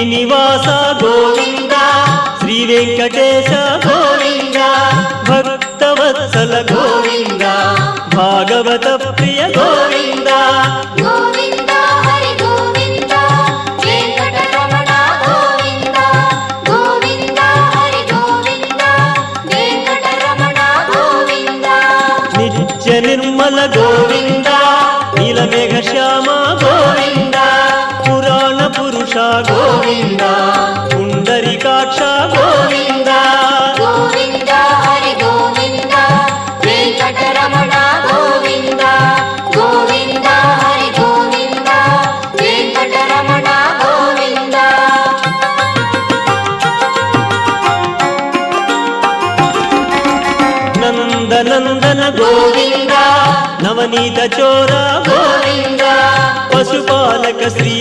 శ్రీనివాస గోవింద శ్రీ వెంకటేశ గోవింద భక్తవత్సల గోవింద భాగవత ప్రియ గోవింద గోవింద హరి గోవింద వెంకటరమణ గోవింద గోవింద హరి గోవింద వెంకటరమణ గోవింద నిత్య నిర్మల గోవింద నీలమేఘ శ్యామ గోవింద పురాణ పురుష గోవింద పుండరీకాక్ష గోవింద గోవింద హరి గోవింద వెంకటరమణ గోవింద గోవింద హరి గోవింద వెంకటరమణ గోవింద నందనందన గోవింద నవనీత చోర గోవింద పశుపాలక శ్రీ